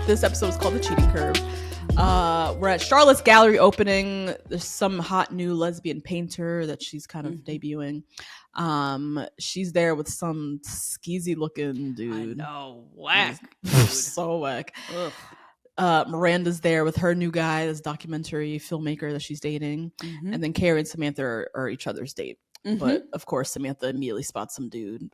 This episode is called The Cheating Curve. We're at Charlotte's gallery opening. There's some hot new lesbian painter that she's kind of debuting. She's there with some skeezy looking dude. I know, whack. Dude. So whack. Ugh. Miranda's there with her new guy, this documentary filmmaker that she's dating. And then Carrie and Samantha are each other's date. But of course, Samantha immediately spots some dude,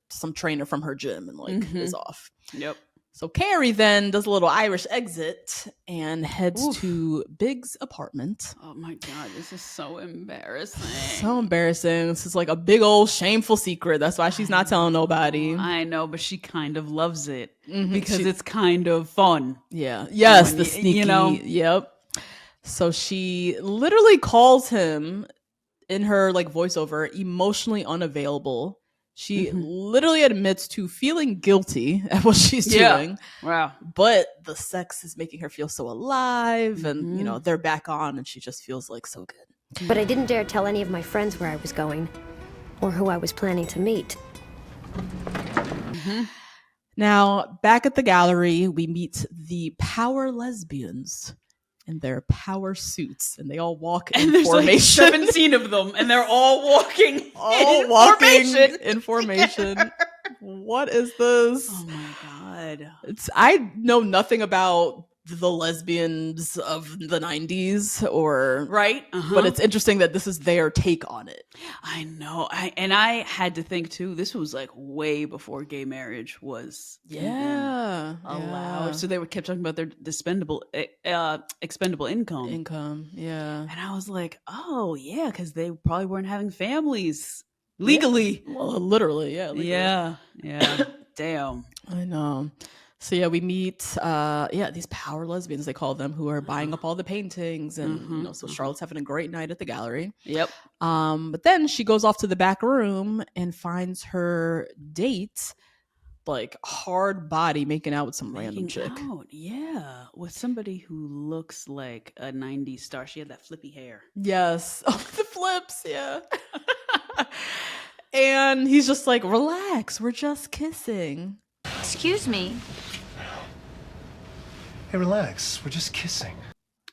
some trainer from her gym, and is off. Yep. So Carrie then does a little Irish exit and heads to Big's apartment. Oh my God, this is so embarrassing. So embarrassing. This is like a big old shameful secret. That's why she's not telling nobody. I know, but she kind of loves it because it's kind of fun. Yeah. Yes, When the sneaky. Yep. So she literally calls him in her voiceover emotionally unavailable. She literally admits to feeling guilty at what she's doing. Wow. But the sex is making her feel so alive and, they're back on and she just feels like so good. But I didn't dare tell any of my friends where I was going or who I was planning to meet. Now, back at the gallery, we meet the power lesbians in their power suits, and they all walk in formation. Like 17 of them, and they're all walking in formation. What is this? Oh my God. I know nothing about the lesbians of the 90s but it's interesting that this is their take on it. I know. I had to think too, this was like way before gay marriage was allowed. So they kept talking about their expendable income. Yeah. And I was like, oh yeah, because they probably weren't having families legally. Yeah. Well, literally, yeah. Legally. Yeah. Damn. I know. So yeah, we meet these power lesbians, they call them, who are buying up all the paintings, and so Charlotte's having a great night at the gallery. Yep. But then she goes off to the back room and finds her date, hard body, making out with some random chick. Yeah, with somebody who looks like a 90s star. She had that flippy hair. Yes. Oh, the flips, yeah. And he's just like, relax, we're just kissing. Excuse me. Hey, relax. We're just kissing.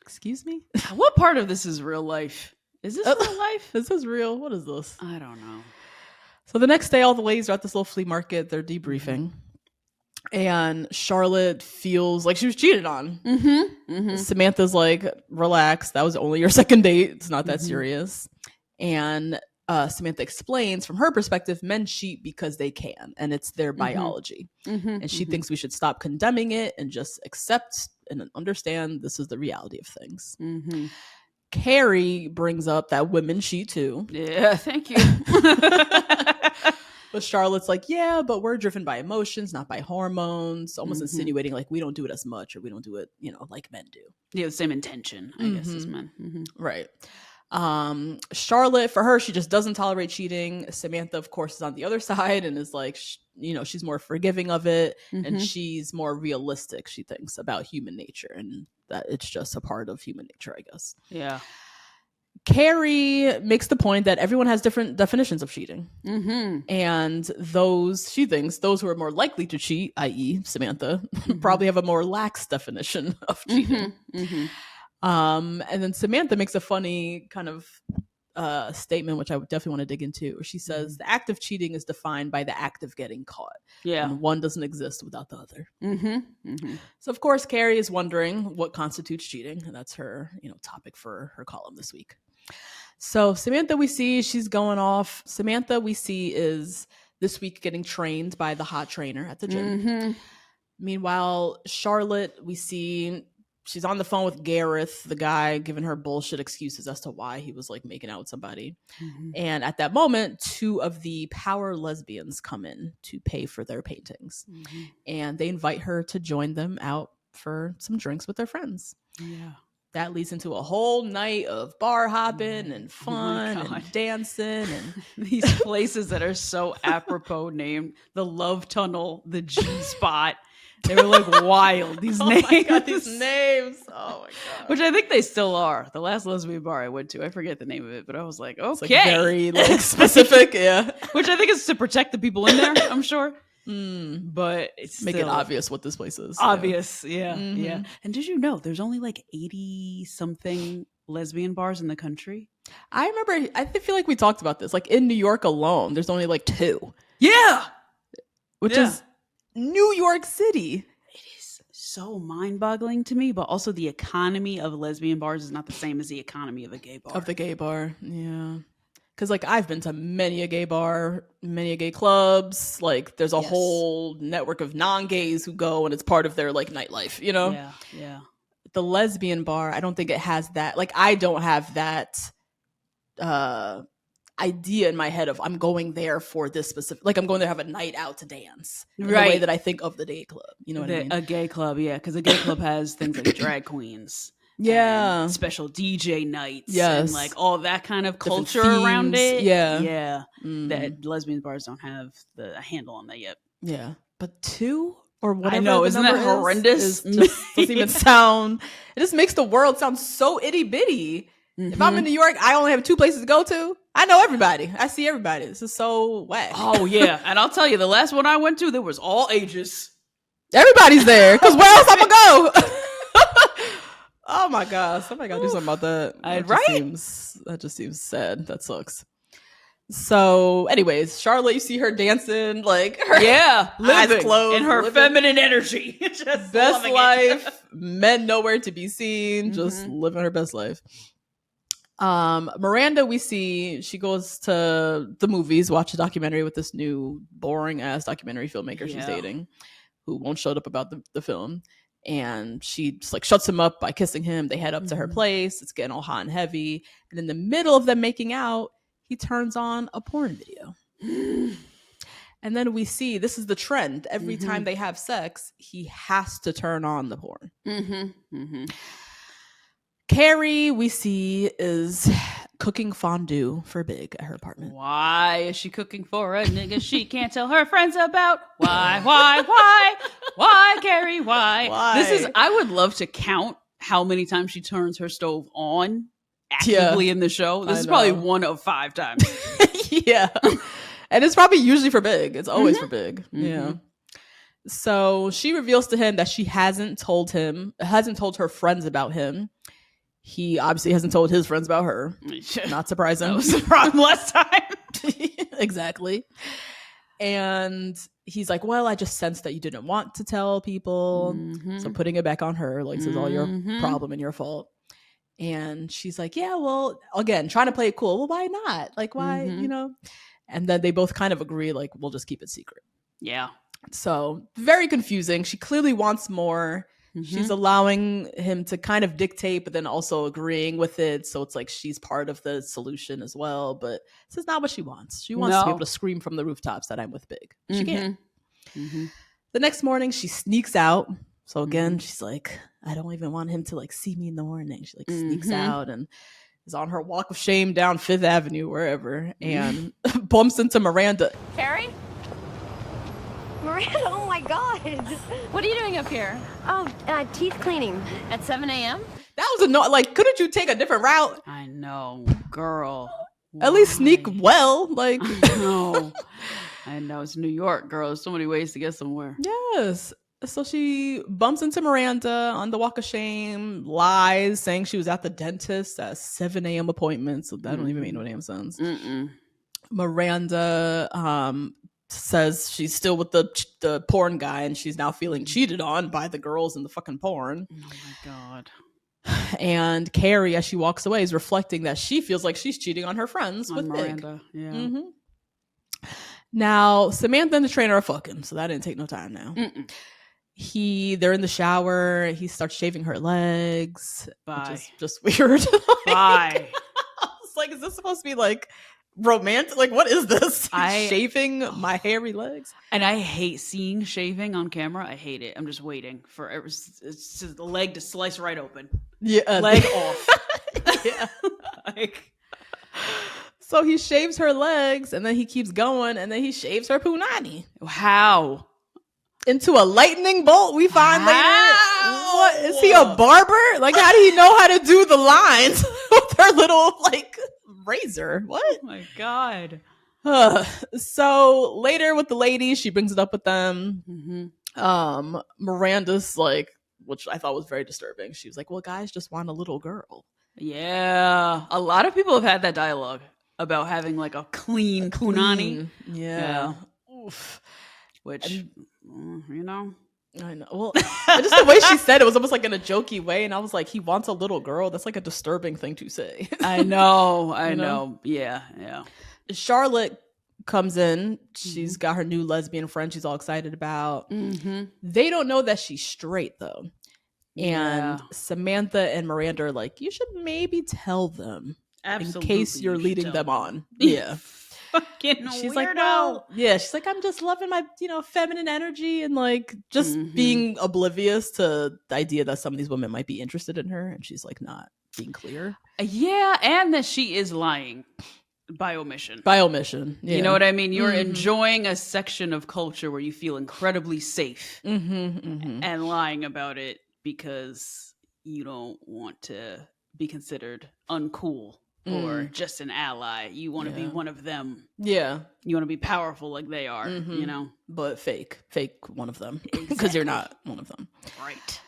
Excuse me? What part of this is real life? Is this real life? This is real. What is this? I don't know. So the next day, all the ladies are at this little flea market. They're debriefing. And Charlotte feels like she was cheated on. Samantha's like, relax. That was only your second date. It's not that serious. And Samantha explains from her perspective, men cheat because they can, and it's their biology. And she thinks we should stop condemning it and just accept and understand this is the reality of things. Carrie brings up that women cheat too. Yeah, thank you. But Charlotte's like, yeah, but we're driven by emotions, not by hormones, almost insinuating we don't do it as much or we don't do it, like men do. Yeah, the same intention, I guess, as men. Right. Charlotte, for her, she just doesn't tolerate cheating. Samantha, of course, is on the other side and is like, she's more forgiving of it, and she's more realistic, she thinks, about human nature, and that it's just a part of human nature, I guess. Yeah. Carrie makes the point that everyone has different definitions of cheating. And she thinks those who are more likely to cheat, i.e. Samantha, probably have a more lax definition of cheating. And then Samantha makes a funny kind of statement, which I would definitely want to dig into, where she says the act of cheating is defined by the act of getting caught. Yeah. And one doesn't exist without the other. So, of course, Carrie is wondering what constitutes cheating. And that's her, topic for her column this week. So Samantha, we see she's going off. Samantha, we see, is this week getting trained by the hot trainer at the gym. Meanwhile, Charlotte, we see she's on the phone with Gareth, the guy, giving her bullshit excuses as to why he was making out with somebody. And at that moment, two of the power lesbians come in to pay for their paintings. And they invite her to join them out for some drinks with their friends. Yeah. That leads into a whole night of bar hopping and fun and dancing and these places that are so apropos named. The Love Tunnel, the G Spot. They were wild. These names. My God, these names. Oh my God. Which I think they still are. The last lesbian bar I went to, I forget the name of it, but I was like, okay. It's very specific, yeah. Which I think is to protect the people in there, I'm sure. But it's Make still it obvious what this place is. obvious. Yeah. Yeah. And did you know there's only like 80 something lesbian bars in the country? I remember, I feel like we talked about this. Like in New York alone, there's only like 2. Yeah. Which is New York City. It is so mind-boggling to me, but also the economy of lesbian bars is not the same as the economy of a gay bar. Of the gay bar, yeah. Because like I've been to many a gay bar, many a gay clubs. Like there's a whole network of non-gays who go, and it's part of their like nightlife. You know, yeah. The lesbian bar, I don't think it has that. Like I don't have that idea in my head of I'm going there for this specific. Like I'm going there to have a night out to dance. In the way that I think of the gay club. You know what I mean? A gay club, yeah, because a gay club has things like drag queens. Yeah, special DJ nights, yes, and like all that kind of culture around it. Yeah. That lesbian bars don't have the handle on that yet. Yeah, but 2 or whatever. I know, isn't that horrendous? Doesn't even sound. It just makes the world sound so itty bitty. If I'm in New York, I only have 2 places to go to. I know everybody. I see everybody. This is so whack. Oh yeah, and I'll tell you, the last one I went to, there was all ages. Everybody's there. Because where else I'm gonna go? Oh my god, somebody gotta do something about that. That just seems sad. That sucks. So, anyways, Charlotte, you see her dancing, like her eyes closed, in her feminine energy. Just best life, men nowhere to be seen, just living her best life. Miranda, we see she goes to the movies, watch a documentary with this new boring ass documentary filmmaker she's dating, who won't shut up about the film. And she just like shuts him up by kissing him. They head up to her place. It's getting all hot and heavy. And in the middle of them making out, he turns on a porn video. And then we see, this is the trend. Every time they have sex, he has to turn on the porn. Carrie, we see, is cooking fondue for Big at her apartment. Why is she cooking for a nigga she can't tell her friends about? Why, Carrie, why? This is, I would love to count how many times she turns her stove on actively in the show. This is probably 1 of 5 times. Yeah. And it's probably usually for Big. It's always for Big. Yeah. So she reveals to him that she hasn't told her friends about him. He obviously hasn't told his friends about her. Not surprising. That was the problem last time. Exactly. And he's like, well, I just sensed that you didn't want to tell people. So putting it back on her, like, this is all your problem and your fault. And she's like, yeah, well, again, trying to play it cool. Well, why not? Like, why, you know? And then they both kind of agree, like, we'll just keep it secret. Yeah. So very confusing. She clearly wants more. She's allowing him to kind of dictate, but then also agreeing with it. So it's like she's part of the solution as well. But this is not what she wants. She wants to be able to scream from the rooftops that I'm with Big. She can't. The next morning, she sneaks out. So again, she's like, I don't even want him to like see me in the morning. She like sneaks out and is on her walk of shame down 5th Avenue, wherever, and bumps into Miranda. Carrie? Miranda, oh my God. What are you doing up here? Oh, teeth cleaning. At 7 a.m.? That was like, couldn't you take a different route? I know, girl. At least sneak well. Like, no. I know, it's New York, girl. There's so many ways to get somewhere. Yes. So she bumps into Miranda on the walk of shame, lies, saying she was at the dentist at 7 a.m. appointment. So that don't even make no damn sense. Miranda says she's still with the porn guy and she's now feeling cheated on by the girls in the fucking porn. Oh my God. And Carrie, as she walks away, is reflecting that she feels like she's cheating on her friends with Miranda. Big. Yeah. Now, Samantha and the trainer are fucking, so that didn't take no time now. They're in the shower. He starts shaving her legs. Bye. Which is just weird. Bye. I was like, is this supposed to be like romantic? Like, what is this? Shaving my hairy legs? And I hate seeing shaving on camera. I hate it. I'm just waiting for it's just the leg to slice right open. Yeah. Leg off. Yeah. Like, so he shaves her legs and then he keeps going and then he shaves her punani. how? Into a lightning bolt we find later. What is he, a barber? Like, how do he know how to do the lines with her little like razor? What? Oh my God. So later with the ladies, she brings it up with them. Miranda's like, which I thought was very disturbing. She was like, well, guys just want a little girl. Yeah. A lot of people have had that dialogue about having like a clean punani. Yeah. Oof. Which, you know. I know. Well, just the way she said it was almost like in a jokey way. And I was like, he wants a little girl. That's like a disturbing thing to say. I know. Yeah. Charlotte comes in. She's got her new lesbian friend she's all excited about. They don't know that she's straight, though. And Samantha and Miranda are like, you should maybe tell them. Absolutely, in case you're leading them on. Yeah. Fucking she's weirdo. Like, well, yeah, she's like, I'm just loving my, feminine energy and like just being oblivious to the idea that some of these women might be interested in her. And she's like not being clear. Yeah, and that she is lying by omission. Yeah. You know what I mean? You're enjoying a section of culture where you feel incredibly safe and lying about it because you don't want to be considered uncool. Or just an ally. You want to be one of them. Yeah. You want to be powerful like they are, But fake one of them. Because you're not one of them. Right.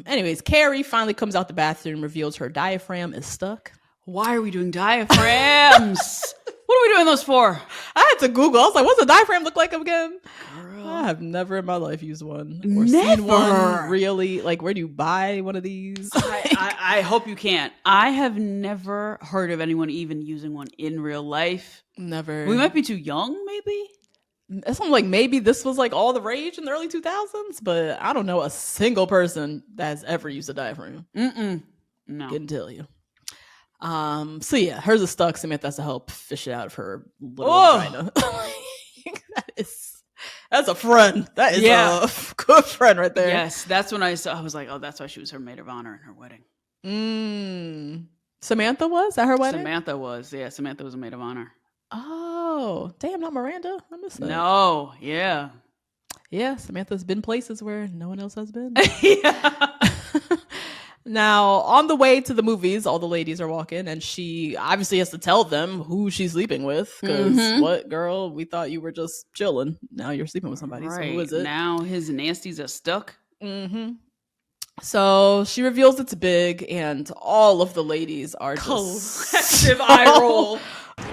Anyways, Carrie finally comes out the bathroom, reveals her diaphragm is stuck. Why are we doing diaphragms? What are we doing those for? I had to Google. I was like, what's a diaphragm look like again? Girl. I have never in my life used one. Or seen one really. Like, where do you buy one of these? I hope you can't. I have never heard of anyone even using one in real life. Never. We might be too young, maybe? It's like maybe this was like all the rage in the early 2000s, but I don't know a single person that has ever used a diaphragm. No. Couldn't tell you. So yeah, hers is stuck. Samantha has to help fish it out of her little vagina. That's a friend. That is a good friend right there. Yes, that's when I was like, oh, that's why she was her maid of honor in her wedding. Samantha was at her wedding? Samantha was a maid of honor. Oh, damn, not Miranda. I missed that. No, yeah. Yeah, Samantha's been places where no one else has been. Yeah. Now, on the way to the movies, all the ladies are walking, and she obviously has to tell them who she's sleeping with. Because what, girl? We thought you were just chilling. Now you're sleeping with somebody. Right. So who is it? Now his nasties are stuck. So she reveals it's Big, and all of the ladies are collective eye roll.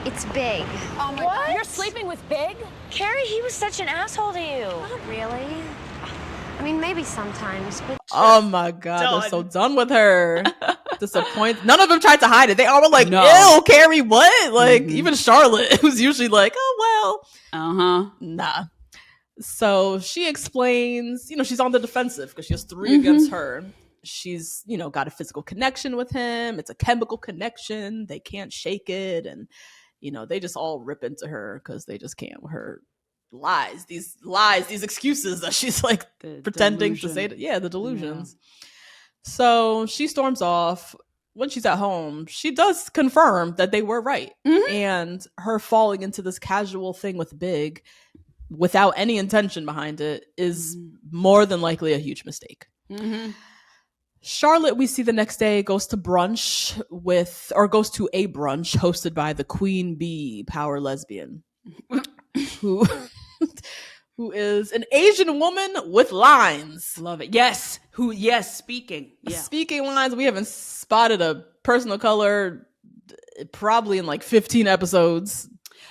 It's Big. Oh my God. You're sleeping with Big? Carrie, he was such an asshole to you. Not really. I mean, maybe sometimes, but oh my God, they're so done with her. Disappointed. None of them tried to hide it. They all were like, ew, Carrie, what? Like, even Charlotte, who's usually like, oh, well. Nah. So she explains, she's on the defensive because she has 3 against her. She's, got a physical connection with him. It's a chemical connection. They can't shake it. And, they just all rip into her because they just can't with her these excuses that she's like pretending to say. The delusions. So she storms off. When she's at home, she does confirm that they were right. And her falling into this casual thing with Big without any intention behind it is more than likely a huge mistake. Charlotte, we see the next day, goes to a brunch hosted by the Queen Bee, power lesbian, who is an Asian woman with lines. Love it. Yes. Speaking. Yeah. Speaking lines. We haven't spotted a person of color probably in like 15 episodes.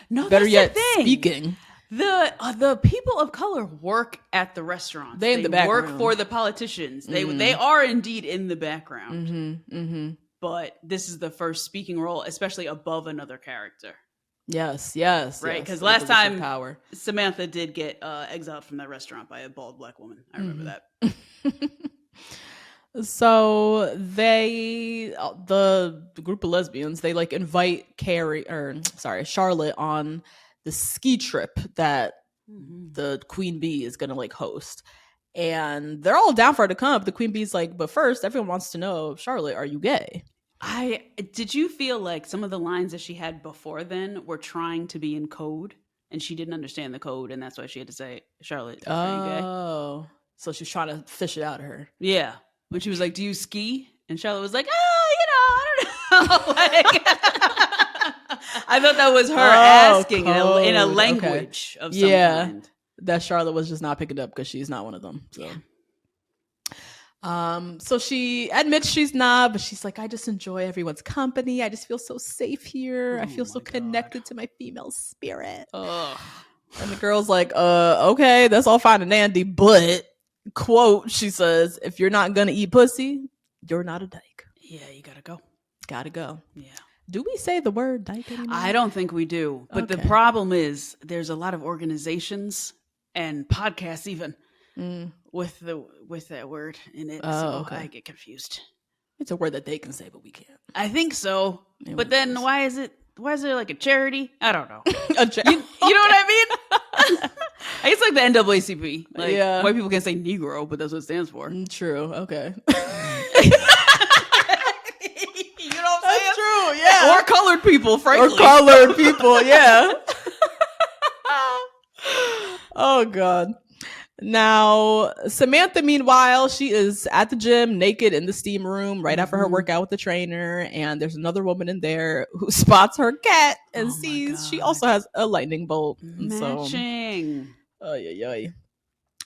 No, better yet, the thing. Speaking. The people of color work at the restaurants. They in the background. Work for the politicians. They are indeed in the background. But this is the first speaking role, especially above another character. Yes. Right, because last time Samantha did get exiled from that restaurant by a bald black woman. I remember that. So the group of lesbians, they like invite Charlotte on the ski trip that the Queen Bee is gonna like host. And they're all down for her to come. The Queen Bee's like, but first, everyone wants to know, Charlotte, are you gay? Did you feel like some of the lines that she had before then were trying to be in code and she didn't understand the code and that's why she had to say, Charlotte, are you gay? Oh, so she's trying to fish it out of her. Yeah. When she was like, do you ski? And Charlotte was like, I don't know. Like, I thought that was her asking in a language of some kind. That Charlotte was just not picking up because she's not one of them. So. So she admits she's not, but she's like, I just enjoy everyone's company. I just feel so safe here. I feel so connected to my female spirit. Ugh. And the girl's like, okay, that's all fine and dandy, but quote, she says, if you're not gonna eat pussy, you're not a dyke. Yeah, you gotta go. Gotta go. Yeah. Do we say the word dyke anymore? I don't think we do. But the problem is there's a lot of organizations and podcasts even with that word in it. I get confused. It's a word that they can say, but we can't. I think so. Yeah, but then why is there like a charity? I don't know. You know what I mean? It's like the NAACP. Like, white people can say Negro, but that's what it stands for. True. Okay. You know what I'm saying? That's true. Yeah. Or colored people, frankly. Or colored people. Yeah. Oh God. Now, Samantha, meanwhile, she is at the gym naked in the steam room right after her workout with the trainer. And there's another woman in there who spots her cat and sees she also has a lightning bolt. Matching.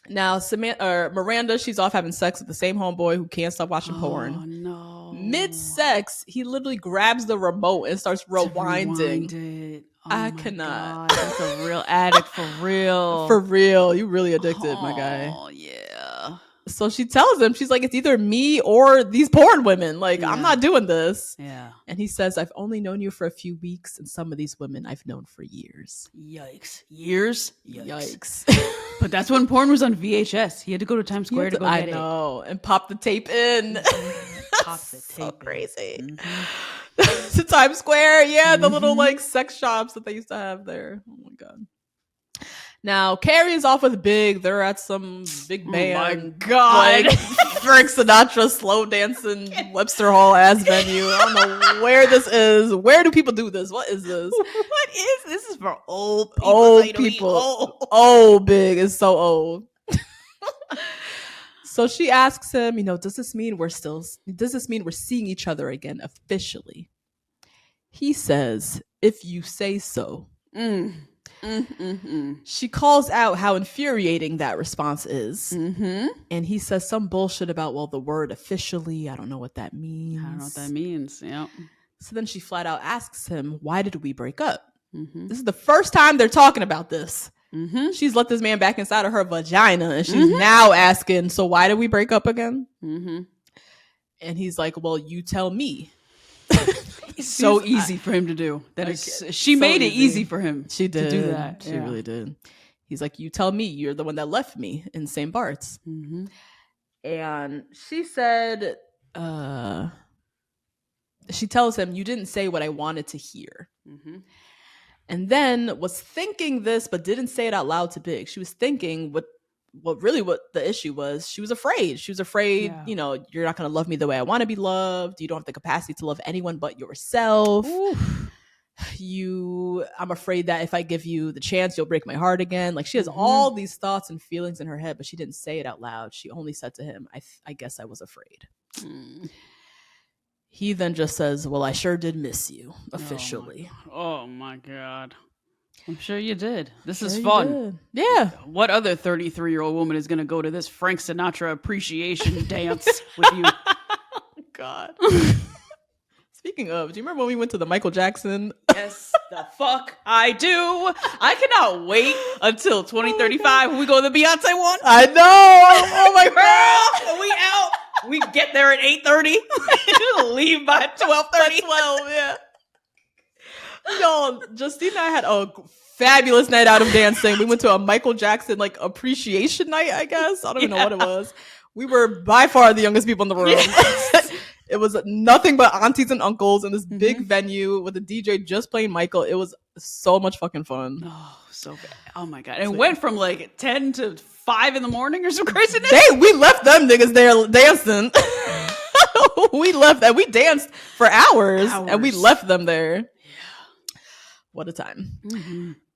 Now, Miranda, she's off having sex with the same homeboy who can't stop watching porn. Oh, no. Mid-sex, he literally grabs the remote and starts rewinding. I cannot. God, that's a real addict for real. For real. You really addicted, my guy. Oh, yeah. So she tells him, she's like, it's either me or these porn women. Like, I'm not doing this. Yeah. And he says, I've only known you for a few weeks, and some of these women I've known for years. Yikes. Years? Yikes. But that's when porn was on VHS. He had to go to Times Square to go get it. I know. And pop the tape in. Pop the tape so crazy. To Times Square. Yeah, the little like sex shops that they used to have there. Oh my God. Now, Carrie is off with Big. They're at some big band. Oh my God. Like Frank Sinatra slow dancing Webster Hall ass venue. I don't know where this is. Where do people do this? What is this? What is this? Is for old people. Old people. Old Big is so old. So she asks him, does this mean we're seeing each other again officially? He says, if you say so. She calls out how infuriating that response is. And he says some bullshit about, well, the word officially, I don't know what that means. I don't know what that means. Yeah. So then she flat out asks him, why did we break up? This is the first time they're talking about this. She's let this man back inside of her vagina, and she's now asking, so why did we break up again? And he's like, well, you tell me. It's so easy for him to do. She made it easy for him. She did. To do that. She really did. He's like, you tell me. You're the one that left me in St. Bart's. And she said, she tells him, you didn't say what I wanted to hear. And then was thinking this, but didn't say it out loud to Big. She was thinking what the issue was. She was afraid. She was afraid, you're not going to love me the way I want to be loved. You don't have the capacity to love anyone but yourself. I'm afraid that if I give you the chance, you'll break my heart again. Like, she has all these thoughts and feelings in her head, but she didn't say it out loud. She only said to him, I guess I was afraid. He then just says, well, I sure did miss you, officially. Oh my God. I'm sure you did. This is fun. Yeah. What other 33-year-old woman is going to go to this Frank Sinatra appreciation dance with you? God. Speaking of, do you remember when we went to the Michael Jackson? Yes, the fuck I do. I cannot wait until 2035 when we go to the Beyonce one. I know. Oh my God. We out. We get there at 8:30. Leave by 12:30. 12, yeah. Yo, Justine and I had a fabulous night out of dancing. We went to a Michael Jackson appreciation night, I guess. I don't even know what it was. We were by far the youngest people in the room. It was nothing but aunties and uncles in this big venue with a DJ just playing Michael. It was so much fucking fun. Oh, so bad. Oh my God. It went from 10 to 5 in the morning or some craziness. We left them niggas there dancing. We left and we danced for hours and we left them there. Yeah. What a time.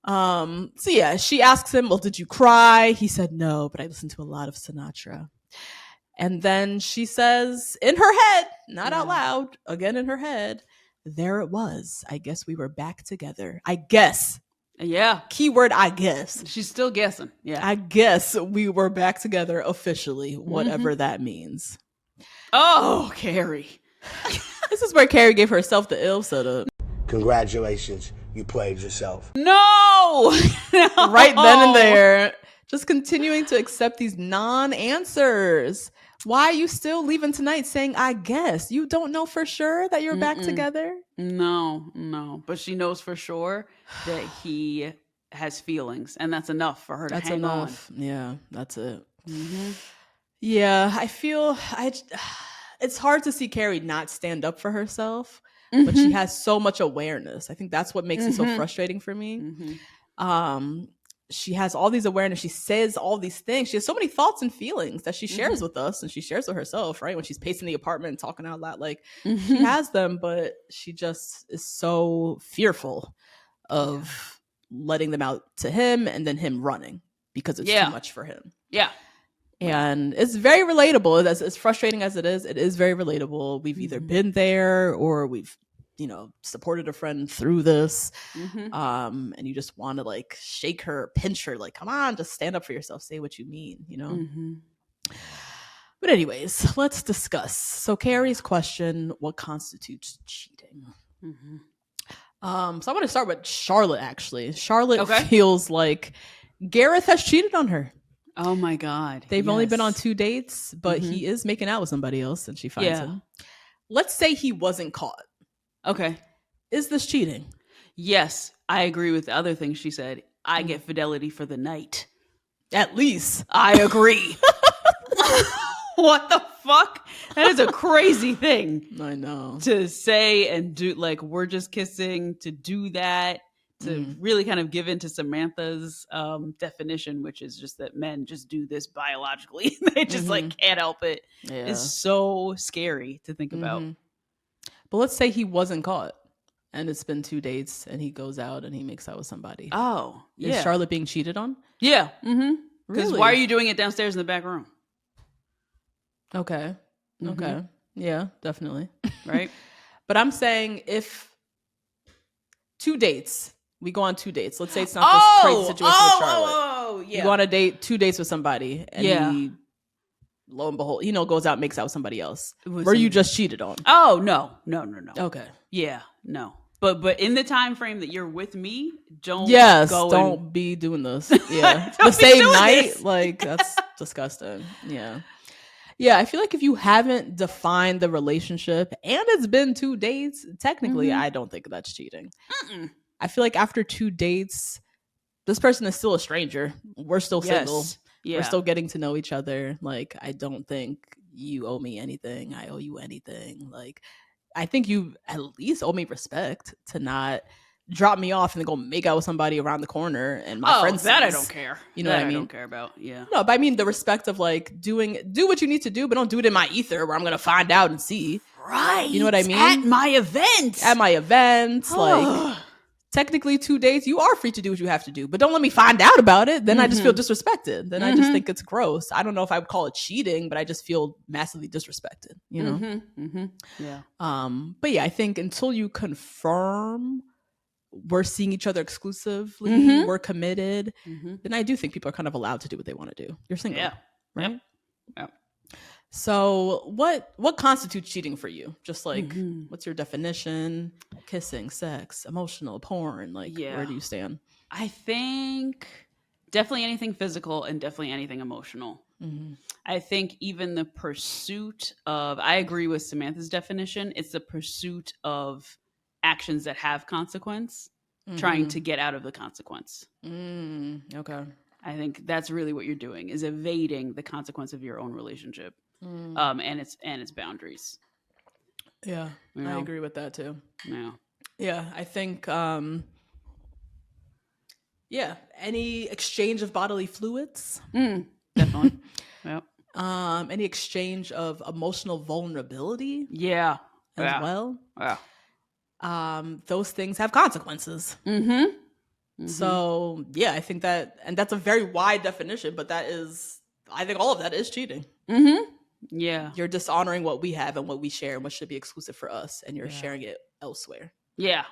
So yeah, she asks him, well, did you cry? He said, no, but I listened to a lot of Sinatra. And then she says in her head, not out loud, again in her head, there it was. I guess we were back together. I guess. Yeah. Keyword, I guess. She's still guessing. Yeah. I guess we were back together officially, whatever that means. Oh, Carrie. This is where Carrie gave herself the ill setup. Congratulations, you played yourself. No! Right then and there. Just continuing to accept these non-answers. Why are you still leaving tonight saying, I guess? You don't know for sure that you're back together? No. But she knows for sure that he has feelings, and that's enough for her to hang on. Yeah, that's it. Yeah, I feel it's hard to see Carrie not stand up for herself, but she has so much awareness. I think that's what makes it so frustrating for me. She has all these awareness. She says all these things. She has so many thoughts and feelings that she shares with us, and she shares with herself, right? When she's pacing the apartment and talking out loud, like she has them, but she just is so fearful of letting them out to him and then him running because it's too much for him. Yeah. And it's very relatable. As frustrating as it is very relatable. We've either been there or we've, supported a friend through this. And you just want to like shake her, pinch her, like, come on, just stand up for yourself. Say what you mean, But anyways, let's discuss. So Carrie's question, what constitutes cheating? So I want to start with Charlotte, actually. Charlotte feels like Gareth has cheated on her. Oh my God. They've only been on 2 dates, but he is making out with somebody else and she finds him. Let's say he wasn't caught. Okay. Is this cheating? Yes. I agree with the other things she said. I get fidelity for the night. At least. I agree. What the fuck? That is a crazy thing. I know. To say and do, like, we're just kissing, to do that. To really kind of give into Samantha's definition, which is just that men just do this biologically. They just like can't help it. Yeah. It's so scary to think about. But let's say he wasn't caught and it's been 2 dates and he goes out and he makes out with somebody. Oh, yeah. Is Charlotte being cheated on? Yeah. Because Really? why are you doing it downstairs in the back room? Okay. Okay. Yeah, definitely. Right. But I'm saying if 2 dates, we go on 2 dates. Let's say it's not this crazy situation with Charlotte. You go on a date, 2 dates with somebody, and he, lo and behold, goes out and makes out with somebody else. Were you just cheated on? Oh, no. Okay. Yeah, no. But in the time frame that you're with me, don't be doing this. Yeah. The same night, like that's disgusting. Yeah. Yeah, I feel like if you haven't defined the relationship and it's been 2 dates, technically, I don't think that's cheating. I feel like after 2 dates, this person is still a stranger. We're still single. Yeah. We're still getting to know each other. Like, I don't think you owe me anything. I owe you anything. Like, I think you at least owe me respect to not drop me off and then go make out with somebody around the corner and my friends. That I don't care. You know what I mean? I don't care about. Yeah. No, but I mean the respect of like do what you need to do, but don't do it in my ether where I'm gonna find out and see. Right. You know what I mean? At my events. Like technically 2 dates, you are free to do what you have to do, but don't let me find out about it. Then I just feel disrespected. Then I just think it's gross. I don't know if I would call it cheating, but I just feel massively disrespected, Yeah. But yeah, I think until you confirm we're seeing each other exclusively, we're committed, then I do think people are kind of allowed to do what they want to do. You're single, right? Yep. So what constitutes cheating for you? Just like, what's your definition? Kissing, sex, emotional, porn, like where do you stand? I think definitely anything physical and definitely anything emotional. I think even the pursuit of, I agree with Samantha's definition, it's the pursuit of actions that have consequence, trying to get out of the consequence. Okay. I think that's really what you're doing, is evading the consequence of your own relationship, and its boundaries. Yeah, I agree with that too. Yeah, I think any exchange of bodily fluids, definitely. Yep. Any exchange of emotional vulnerability, as well. Yeah. Those things have consequences. So yeah, I think that, and that's a very wide definition, but I think all of that is cheating. Yeah. You're dishonoring what we have and what we share and what should be exclusive for us, and you're sharing it elsewhere. Yeah.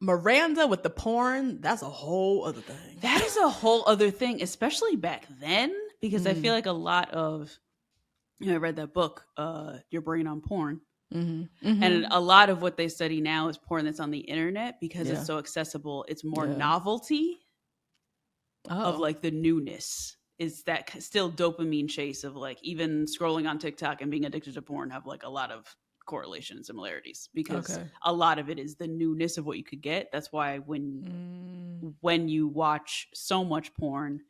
Miranda with the porn, that's a whole other thing. That is a whole other thing, especially back then, because I feel like a lot of, I read that book, Your Brain on Porn. And a lot of what they study now is porn that's on the internet because it's so accessible. It's more novelty of like the newness. Is that still dopamine chase of like even scrolling on TikTok and being addicted to porn have like a lot of correlation and similarities because a lot of it is the newness of what you could get. That's why when you watch so much porn,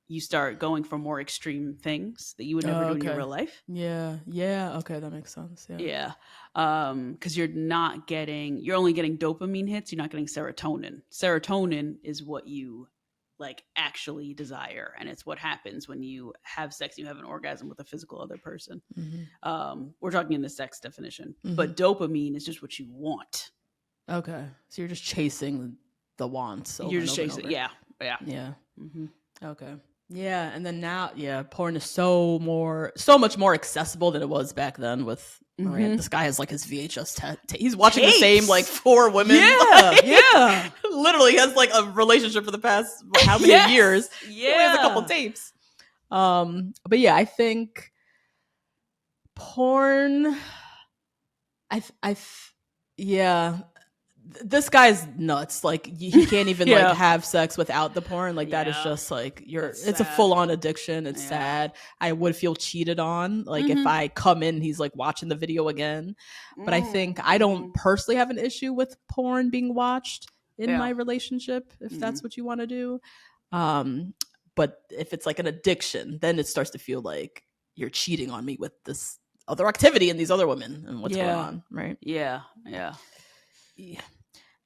you start going for more extreme things that you would never do in your real life. Yeah. Okay, that makes sense. Yeah. Because you're only getting dopamine hits. You're not getting serotonin. Serotonin is what you like actually desire, and it's what happens when you have sex. You have an orgasm with a physical other person. We're talking in the sex definition, but dopamine is just what you want. Okay, so you're just chasing the wants. You're just chasing. Yeah. Okay. Yeah, and then now, porn is so much more accessible than it was back then. With this guy has like his VHS he's watching the same like 4 women. Yeah, literally has like a relationship for the past how many years? Yeah, he has a couple tapes. But yeah, I think porn. This guy's nuts. Like he can't even like have sex without the porn. Like that is just like it's a full on addiction. It's sad. I would feel cheated on. Like if I come in, he's like watching the video again. But I think I don't personally have an issue with porn being watched in my relationship, if that's what you want to do. But if it's like an addiction, then it starts to feel like you're cheating on me with this other activity and these other women and what's going on, right? Yeah.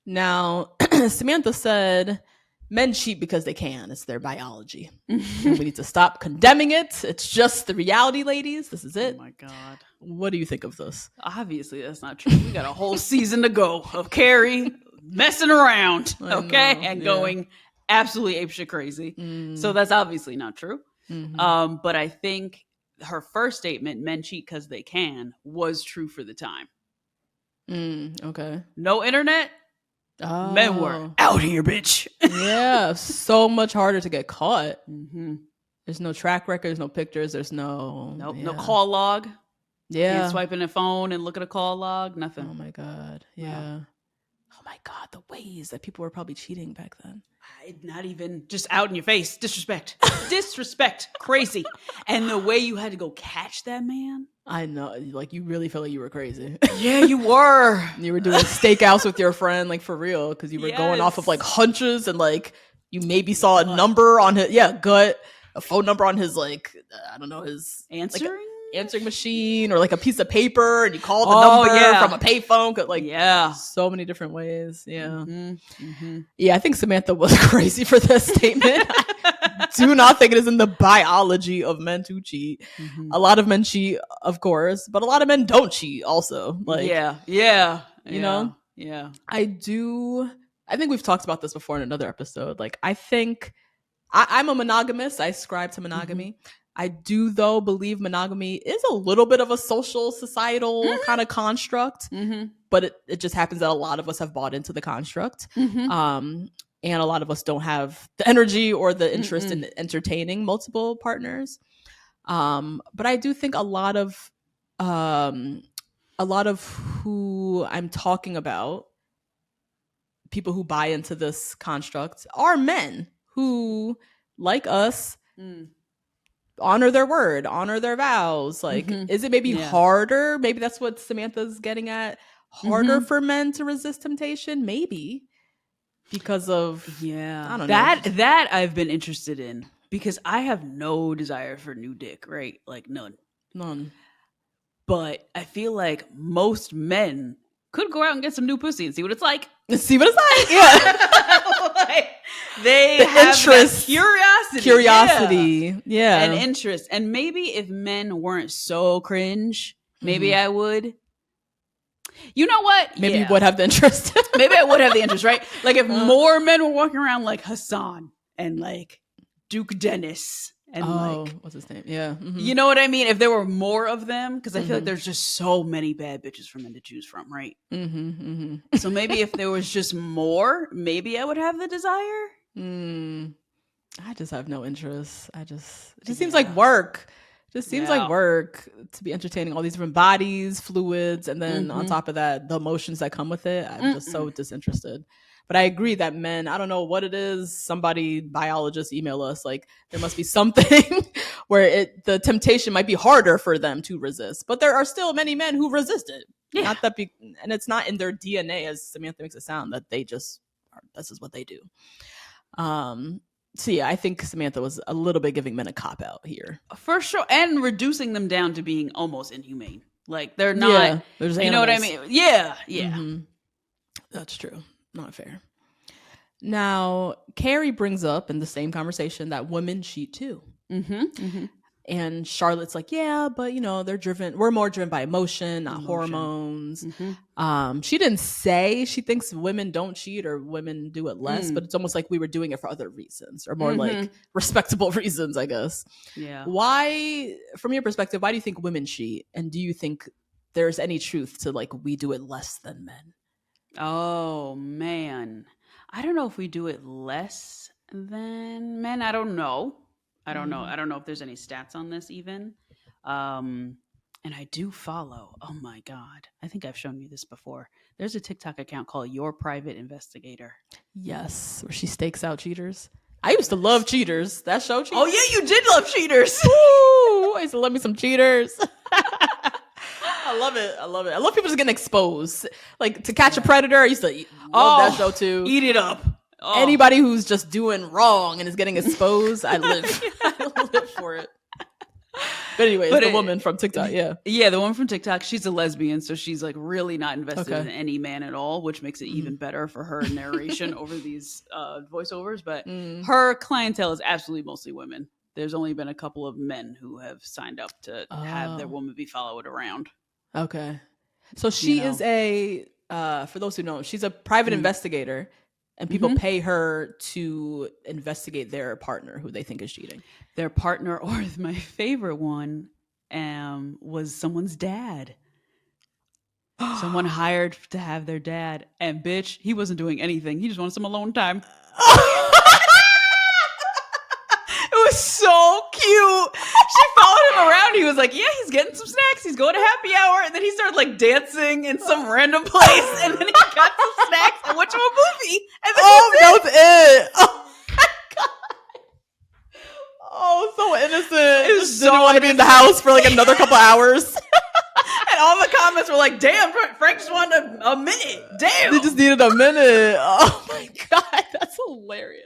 Now, Samantha said men cheat because they can. It's their biology. And we need to stop condemning it. It's just the reality, ladies. This is it. Oh my God. What do you think of this? Obviously, that's not true. We got a whole season to go of Carrie messing around, going absolutely apeshit crazy. So that's obviously not true. But I think her first statement, men cheat because they can, was true for the time. Okay. No internet. Men were out here, bitch. Yeah, so much harder to get caught. There's no track record. There's no pictures. There's no call log. Yeah, can't swipe in a phone and look at a call log. Nothing. Oh my God. Yeah. Oh my God, the ways that people were probably cheating back then. Not even just out in your face. Disrespect. Crazy. And the way you had to go catch that man. I know. Like, you really felt like you were crazy. Yeah, you were. You were doing stakeouts with your friend, like, for real. Because you were going off of, like, hunches. And, like, you maybe saw a number on his, gut. A phone number on his, like, I don't know, his... answering machine or like a piece of paper, and you called the number from a payphone. Like, so many different ways. Yeah. I think Samantha was crazy for this statement. I do not think it is in the biology of men to cheat. A lot of men cheat, of course, but a lot of men don't cheat also. Like, you know? Yeah. I think we've talked about this before in another episode. Like, I think I'm a monogamist. I ascribe to monogamy. I do, though, believe monogamy is a little bit of a social, societal kind of construct, but it just happens that a lot of us have bought into the construct. And a lot of us don't have the energy or the interest in entertaining multiple partners. But I do think a lot of who I'm talking about, people who buy into this construct, are men who, like us, honor their word, honor their vows. Like, is it maybe harder? Maybe that's what Samantha's getting at. Harder for men to resist temptation? Maybe. Because of, I don't know. That I've been interested in, because I have no desire for new dick, right? Like, none. But I feel like most men could go out and get some new pussy and see what it's like. Yeah. They the have interest, curiosity, yeah, and interest. And maybe if men weren't so cringe, maybe I would. You know what? Maybe you would have the interest. Maybe I would have the interest, right? Like if more men were walking around like Hassan and like Duke Dennis And like, what's his name? Yeah. Mm-hmm. You know what I mean? If there were more of them, because I feel like there's just so many bad bitches for men to choose from, right? Mm-hmm, mm-hmm. So maybe if there was just more, maybe I would have the desire. I just have no interest. It just seems like work. Just seems like work to be entertaining all these different bodies, fluids, and then on top of that, the emotions that come with it. I'm just so disinterested. But I agree that men, I don't know what it is. Somebody, biologists, email us. Like there must be something where the temptation might be harder for them to resist. But there are still many men who resist it. Yeah. Not that, and it's not in their DNA, as Samantha makes it sound, that they just this is what they do. So yeah, I think Samantha was a little bit giving men a cop out here, for sure, and reducing them down to being almost inhumane. Like they're not. Yeah, you know what I mean? Yeah, yeah. Mm-hmm. That's true. Not fair. Now, Carrie brings up in the same conversation that women cheat too. And Charlotte's like, yeah, but we're more driven by emotion, not hormones. She didn't say she thinks women don't cheat or women do it less, but it's almost like we were doing it for other reasons or more like respectable reasons, I guess. Yeah. Why, from your perspective, why do you think women cheat? And do you think there's any truth to like we do it less than men? Oh, man. I don't know if we do it less than men. I don't know. I don't know if there's any stats on this even. And I do follow. Oh, my God. I think I've shown you this before. There's a TikTok account called Your Private Investigator. Yes, where she stakes out cheaters. I used to love Cheaters. That show, Cheaters. Oh, yeah, you did love Cheaters. Ooh, I used to love me some Cheaters. I love it. I love people just getting exposed. Like To Catch a Predator, I used to love that show too. Eat it up. Oh. Anybody who's just doing wrong and is getting exposed, I live for it. But anyways, the woman from TikTok, Yeah, the woman from TikTok, she's a lesbian, so she's like really not invested in any man at all, which makes it even better for her narration over these voiceovers. But her clientele is absolutely mostly women. There's only been a couple of men who have signed up to have their woman be followed around. Okay. So she is for those who know, she's a private investigator, and people pay her to investigate their partner who they think is cheating. Their partner, or my favorite one, was someone's dad. Someone hired to have their dad, and bitch, he wasn't doing anything. He just wanted some alone time. It was so cute. She followed him around. He was like, yeah, he's getting some snacks. He's going to happy hour. And then he started like dancing in some random place. And then he got some snacks and went to a movie. And then that was it. Oh my God. Oh, so innocent. It was so didn't want to be in the house for like another couple hours. And all the comments were like, damn, Frank just wanted a minute. Damn. They just needed a minute. Oh my God. That's hilarious.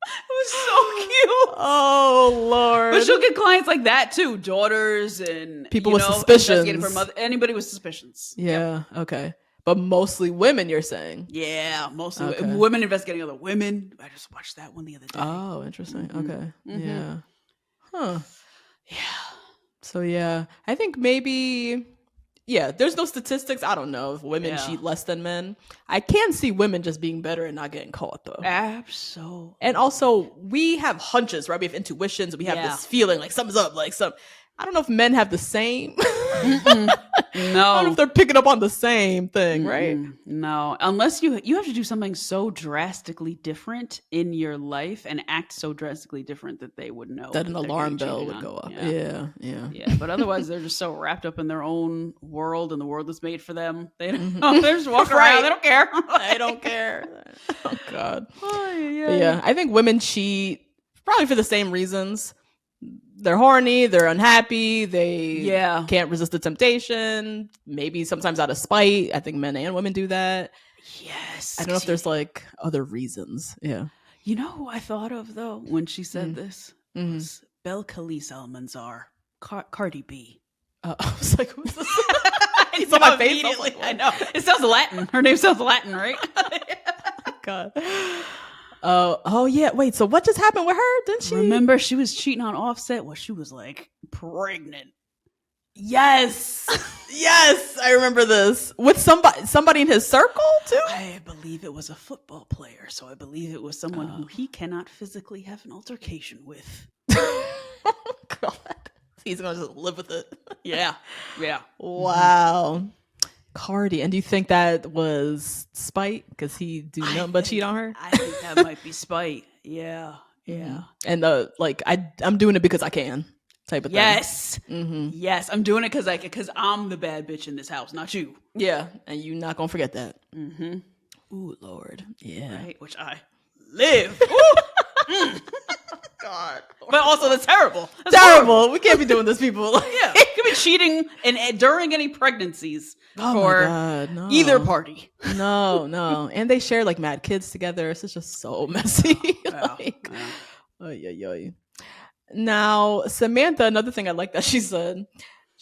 It was so cute. Oh Lord! But she'll get clients like that too, daughters and people with suspicions. Anybody with suspicions. Yeah. Yep. Okay. But mostly women, you're saying? Yeah, mostly women investigating other women. I just watched that one the other day. Oh, interesting. Okay. Yeah. Huh. Yeah. So yeah, I think maybe. Yeah, there's no statistics. I don't know if women cheat less than men. I can see women just being better and not getting caught, though. Absolutely. And also, we have hunches, right? We have intuitions. We have this feeling like something's up. I don't know if men have the same. No. I don't know if they're picking up on the same thing, right? No. Unless you have to do something so drastically different in your life and act so drastically different that they would know. That an alarm bell would go up. Yeah. But otherwise, they're just so wrapped up in their own world and the world that's made for them. They don't, they're just walking around. They don't care. They don't care. Oh, God. But yeah, I think women cheat probably for the same reasons. They're horny, they're unhappy, they can't resist the temptation, maybe sometimes out of spite. I think men and women do that. Yes. I don't know if there's like other reasons. Yeah. You know who I thought of though when she said this? Was Bel Khali's Almanzar, Cardi B. I was like, who's this? He's on my face. I know. It sounds Latin. Her name sounds Latin, right? God. Oh yeah. Wait. So what just happened with her? Didn't she remember she was cheating on Offset? Well, she was like pregnant. Yes. Yes, I remember this with somebody in his circle too. I believe it was a football player, so I believe it was someone who he cannot physically have an altercation with. He's gonna just live with it. Yeah. Wow. Cardi. And do you think that was spite? Because he do nothing but cheat on her? I think that might be spite. Yeah. And I'm doing it because I can type of thing. Yes. Yes. I'm doing it because I'm the bad bitch in this house, not you. Yeah. And you're not gonna forget that. Ooh, Lord. Yeah. Right. Which I live. God. But also that's terrible. That's terrible. Horrible. We can't be doing this, people. Yeah. You could be cheating and during any pregnancies for either party. No. And they share like mad kids together. It's just so messy. Now, Samantha, another thing I like that she said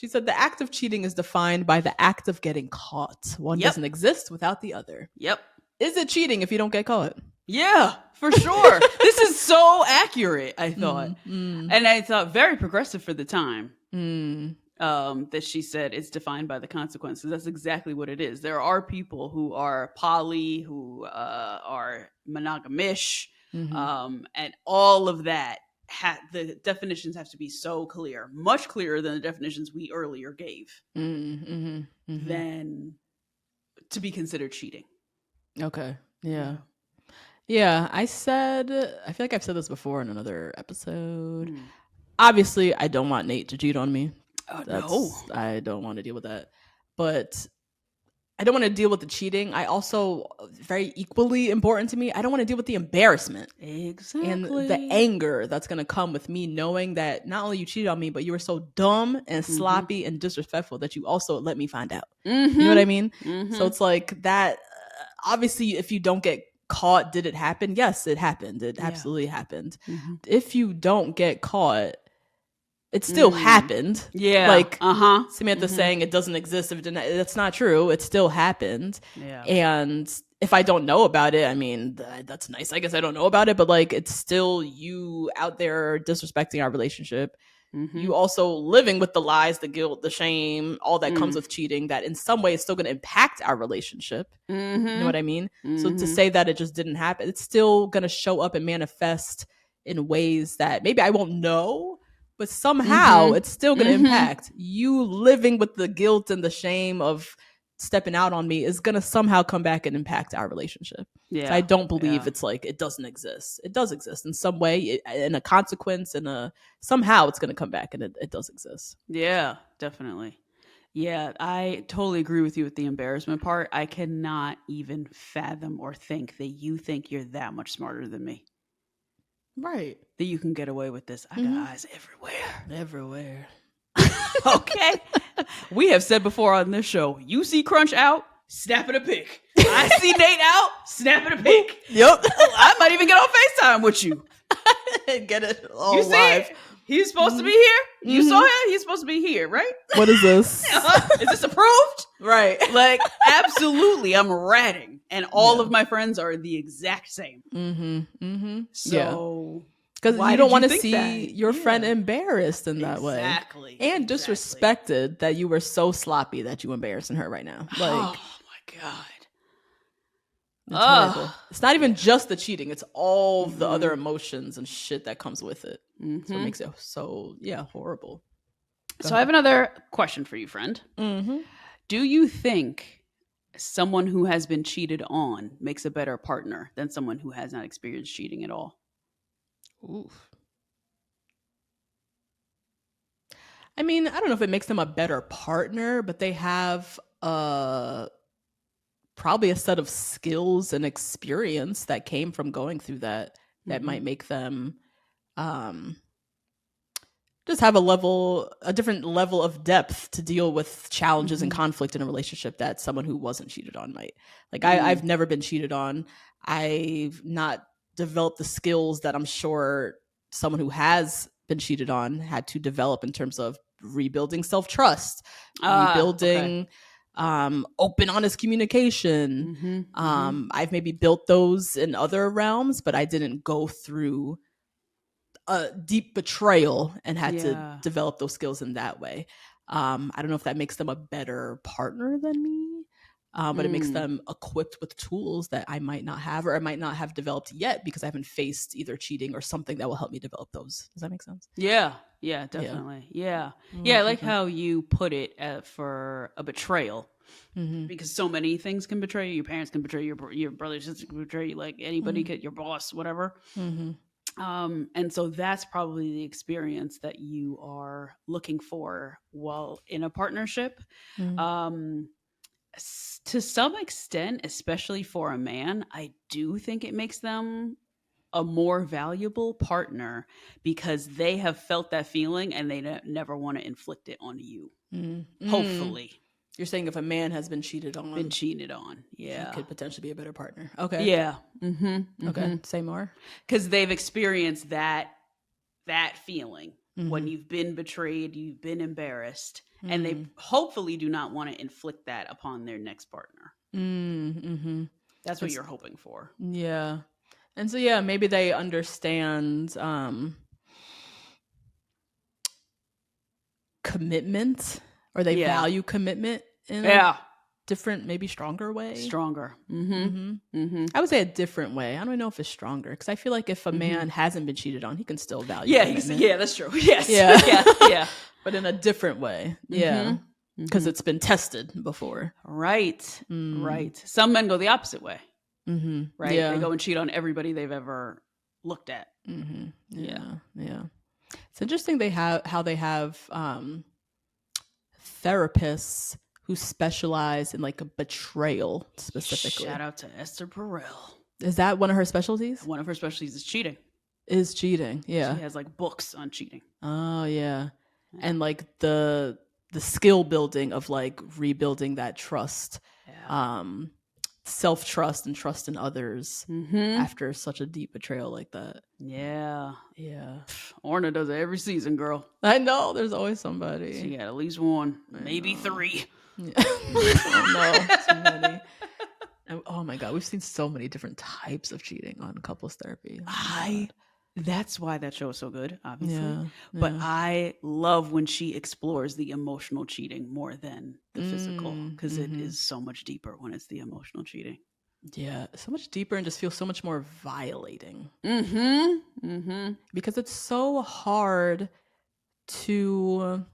the act of cheating is defined by the act of getting caught. One doesn't exist without the other. Yep. Is it cheating if you don't get caught? Yeah, for sure. This is so accurate, I thought. And I thought very progressive for the time. That she said it's defined by the consequences. That's exactly what it is. There are people who are poly, who are monogamish, and all of that. The definitions have to be so clear, much clearer than the definitions we earlier gave, than to be considered cheating. Okay. Yeah. I feel like I've said this before in another episode. Obviously, I don't want Nate to cheat on me. No. I don't want to deal with that. But I don't want to deal with the cheating. I also, very equally important to me, I don't want to deal with the embarrassment. Exactly. And the anger that's going to come with me knowing that not only you cheated on me, but you were so dumb and sloppy and disrespectful that you also let me find out. You know what I mean? So it's like that. Obviously, if you don't get caught, did it happen? Yes, it happened. It absolutely happened. If you don't get caught, it still happened. Yeah. Like Samantha saying it doesn't exist. If it didn't, that's not true. It still happened. Yeah. And if I don't know about it, I mean, that's nice. I guess I don't know about it, but like, it's still you out there disrespecting our relationship. You also living with the lies, the guilt, the shame, all that comes with cheating that in some way is still going to impact our relationship. You know what I mean? So to say that it just didn't happen, it's still going to show up and manifest in ways that maybe I won't know, but somehow it's still going to impact. You living with the guilt and the shame of stepping out on me is going to somehow come back and impact our relationship. So I don't believe it's like it doesn't exist. It does exist in some way, in a consequence, and somehow it's going to come back, and it does exist. Yeah, definitely. Yeah, I totally agree with you with the embarrassment part. I cannot even fathom or think that you think you're that much smarter than me. Right. That you can get away with this. I got eyes Everywhere. Okay. We have said before on this show, you see Crunch out, snapping a pic. I see Nate out, snapping a pic. Yep. I might even get on FaceTime with you. Get it all You see live. it? He's supposed to be here. You saw him? He's supposed to be here, right? What is this? Is this approved? Right. Like, absolutely, I'm ratting. And all of my friends are the exact same. So... Because you don't want to see your friend embarrassed in that way. Exactly. And disrespected that you were so sloppy that you embarrassing her right now. Like, oh my God. It's horrible. It's not even just the cheating. It's all the other emotions and shit that comes with it. That's what makes it so, horrible. So I have another question for you, friend. Do you think someone who has been cheated on makes a better partner than someone who has not experienced cheating at all? Oof. I mean, I don't know if it makes them a better partner, but they have probably a set of skills and experience that came from going through that might make them just have a different level of depth to deal with challenges and conflict in a relationship that someone who wasn't cheated on might. Like I've never been cheated on. I've not develop the skills that I'm sure someone who has been cheated on had to develop in terms of rebuilding self-trust, rebuilding open, honest communication. I've maybe built those in other realms, but I didn't go through a deep betrayal and had to develop those skills in that way. I don't know if that makes them a better partner than me. but it makes them equipped with tools that I might not have, or I might not have developed yet because I haven't faced either cheating or something that will help me develop those. Does that make sense? Yeah, definitely. Yeah. I like how you put it for a betrayal. Because so many things can betray you. Your parents can betray you. Your brothers can betray you. Like anybody could, your boss, whatever. And so that's probably the experience that you are looking for while in a partnership. To some extent, especially for a man, I do think it makes them a more valuable partner because they have felt that feeling and they never want to inflict it on you. Hopefully. You're saying if a man has been cheated on, yeah, he could potentially be a better partner. Okay. Yeah. Okay. Say more. Because they've experienced that feeling when you've been betrayed, you've been embarrassed, and they hopefully do not want to inflict that upon their next partner. That's what you're hoping for. Yeah. And so, yeah, maybe they understand commitment, or they value commitment in a different, maybe stronger way. Stronger. I would say a different way. I don't know if it's stronger, because I feel like if a man hasn't been cheated on, he can still value commitment. Yeah, that's true. Yes. Yeah. But in a different way. Yeah. Because it's been tested before. Right. Some men go the opposite way. Right? Yeah. They go and cheat on everybody they've ever looked at. Yeah. It's interesting how they have therapists who specialize in like a betrayal specifically. Shout out to Esther Perel. Is that one of her specialties? One of her specialties is cheating. Yeah. She has like books on cheating. Oh yeah. And like the skill building of like rebuilding that trust. Self-trust and trust in others after such a deep betrayal like that. Yeah. Orna does it every season, girl. I know. There's always somebody. She got at least one, maybe three. Yeah. Oh no, too many. Oh my God, we've seen so many different types of cheating on couples therapy. That's why that show is so good, obviously. But I love when she explores the emotional cheating more than the physical, because it is so much deeper when it's the emotional cheating. Yeah, so much deeper and just feels so much more violating. Because it's so hard to...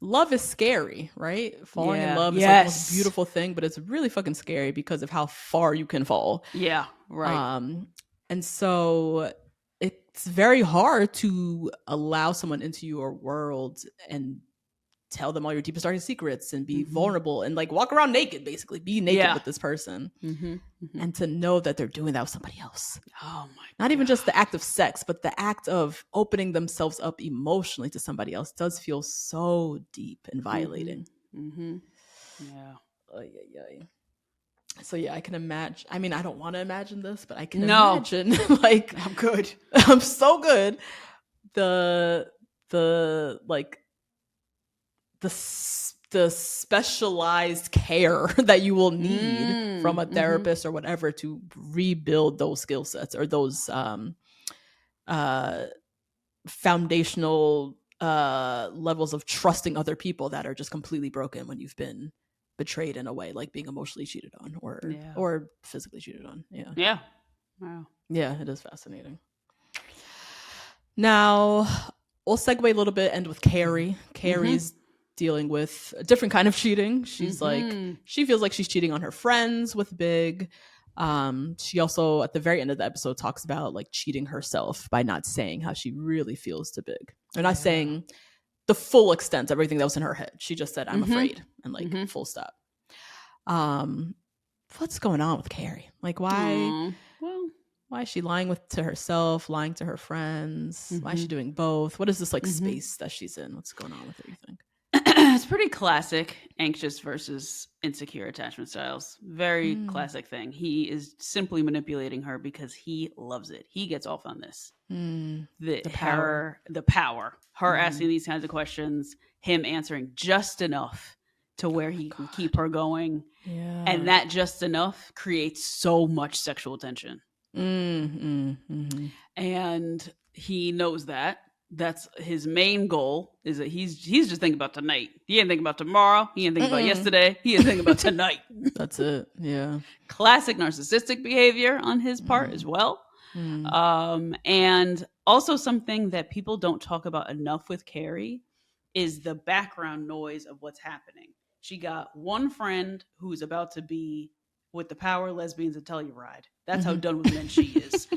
Love is scary, right? Falling in love is like the most beautiful thing, but it's really fucking scary because of how far you can fall. Yeah, right. And so... it's very hard to allow someone into your world and tell them all your deepest, darkest secrets and be vulnerable and like walk around naked, basically be naked with this person, and to know that they're doing that with somebody else. Oh my! Not even just the act of sex, but the act of opening themselves up emotionally to somebody else does feel so deep and violating. Yeah. So yeah, I can imagine. I mean, I don't want to imagine this, but I can imagine. Like, I'm good. I'm so good. The specialized care that you will need from a therapist or whatever to rebuild those skill sets or those foundational levels of trusting other people that are just completely broken when you've been betrayed in a way, like being emotionally cheated on or physically cheated on. Wow. Yeah, it is fascinating. Now we'll segue a little bit, end with Carrie. Carrie's dealing with a different kind of cheating. She's like, she feels like she's cheating on her friends with Big. She also at the very end of the episode talks about like cheating herself by not saying how she really feels to Big. They're not saying the full extent of everything that was in her head. She just said, I'm afraid, and like full stop. What's going on with Carrie? Like, why is she lying to herself, lying to her friends? Why is she doing both? What is this like space that she's in? What's going on with her, you think? It's pretty classic anxious versus insecure attachment styles. Very classic thing. He is simply manipulating her because he loves it. He gets off on this. The power. Her asking these kinds of questions, him answering just enough to where he can keep her going. Yeah. And that just enough creates so much sexual tension. And he knows that. That's his main goal, is that he's just thinking about tonight. He ain't thinking about tomorrow. He ain't thinking about yesterday. He ain't thinking about tonight. That's it. Yeah. Classic narcissistic behavior on his part as well. And also something that people don't talk about enough with Carrie is the background noise of what's happening. She got one friend who's about to be with the power lesbians at Telluride. That's how done with men she is.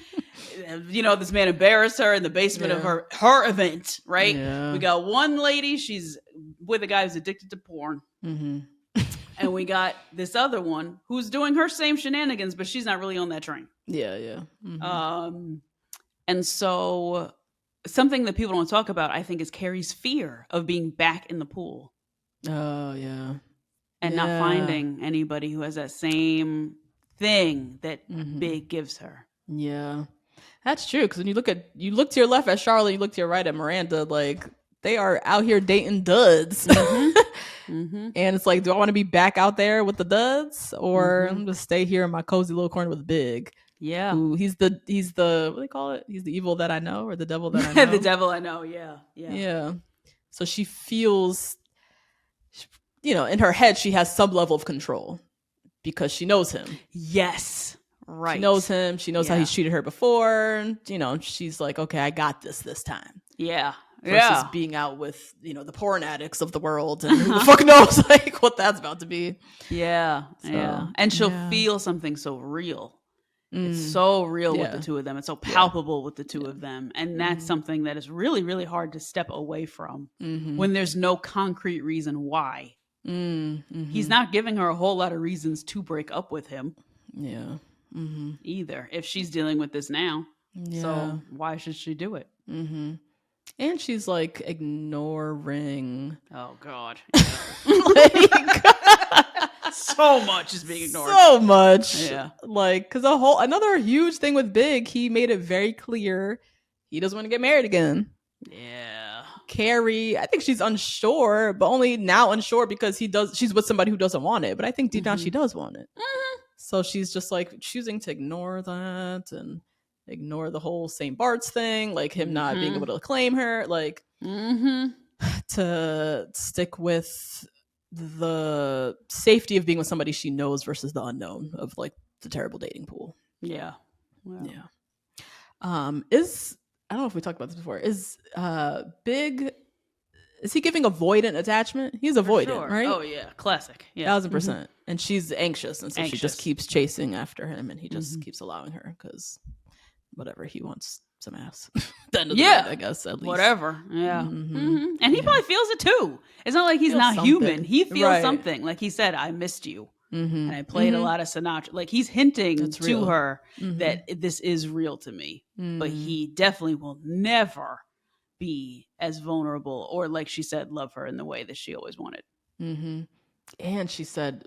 This man embarrassed her in the basement of her event, right? Yeah. We got one lady, she's with a guy who's addicted to porn. And we got this other one who's doing her same shenanigans, but she's not really on that train. Yeah. And so something that people don't talk about, I think, is Carrie's fear of being back in the pool. Oh, yeah. And not finding anybody who has that same thing that Big gives her. Yeah. That's true. Because when you look to your left at Charlotte, you look to your right at Miranda, like they are out here dating duds. And it's like, do I want to be back out there with the duds, or I'm just stay here in my cozy little corner with Big? Yeah. Ooh, he's the what do they call it? He's the evil that I know, or the devil that I know. The devil I know. Yeah. So she feels, in her head, she has some level of control because she knows him. Yes. Right. She knows him. She knows how he's treated her before. She's like, okay, I got this time. Yeah. Versus being out with, the porn addicts of the world, and who the fuck knows like what that's about to be. Yeah. So, and she'll feel something so real. It's so real with the two of them. It's so palpable with the two of them. And that's something that is really, really hard to step away from when there's no concrete reason why. He's not giving her a whole lot of reasons to break up with him. Yeah. Either, if she's dealing with this now. Yeah. So why should she do it? And she's like ignoring. Oh God. Like, so much is being ignored. So much. Yeah. Like, because another huge thing with Big, he made it very clear he doesn't want to get married again. Yeah. Carrie, I think she's unsure, but only now unsure because she's with somebody who doesn't want it. But I think deep down she does want it. So she's just like choosing to ignore that and ignore the whole St. Bart's thing, like him not being able to claim her, like to stick with the safety of being with somebody she knows versus the unknown of like the terrible dating pool. Yeah. Yeah. I don't know if we talked about this before. Is he giving avoidant attachment? He's avoidant, right? Oh yeah, classic. Yeah, 1000%. And she's anxious, and so she just keeps chasing after him, and he just keeps allowing her because whatever, he wants some ass. The end of the night, I guess, at least. Whatever. Yeah. And he probably feels it too. It's not like he's not something. Human. He feels something. Like he said, I missed you. And I played a lot of Sinatra. Like he's hinting to her that this is real to me. But he definitely will never be as vulnerable or, like she said, love her in the way that she always wanted. And she said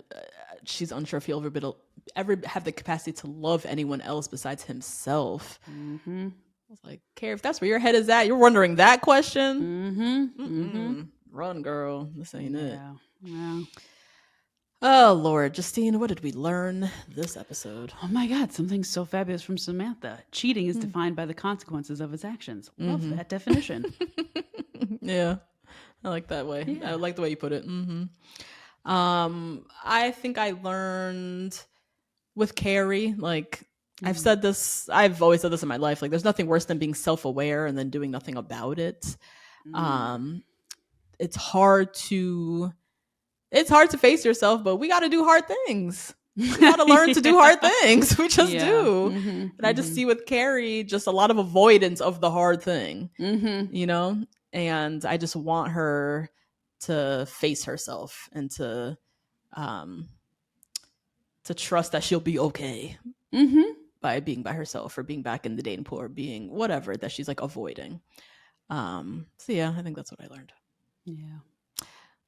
she's unsure if he'll ever have the capacity to love anyone else besides himself. I was like, Carrie, if that's where your head is at, you're wondering that question. Run, girl. This ain't it. Yeah. Oh, Lord. Justine, what did we learn this episode? Oh, my God. Something so fabulous from Samantha. Cheating is defined by the consequences of its actions. Love that definition. Yeah. I like that way. Yeah. I like the way you put it. I think I learned with Carrie, like, I've always said this in my life, like, there's nothing worse than being self-aware and then doing nothing about it. It's hard to face yourself, but we got to do hard things. We got to learn to do hard things. We just do. And I just see with Carrie just a lot of avoidance of the hard thing, and I just want her to face herself and to trust that she'll be okay by being by herself or being back in the dating pool or being whatever that she's like avoiding. So yeah, I think that's what I learned. Yeah.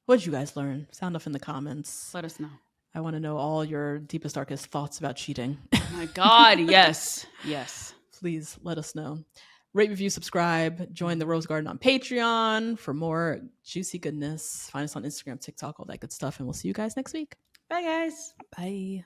What did you guys learn? Sound off in the comments. Let us know. I want to know all your deepest, darkest thoughts about cheating. Oh my God, yes. Yes. Please let us know. Rate, review, subscribe. Join the Rose Garden on Patreon for more juicy goodness. Find us on Instagram, TikTok, all that good stuff. And we'll see you guys next week. Bye, guys. Bye.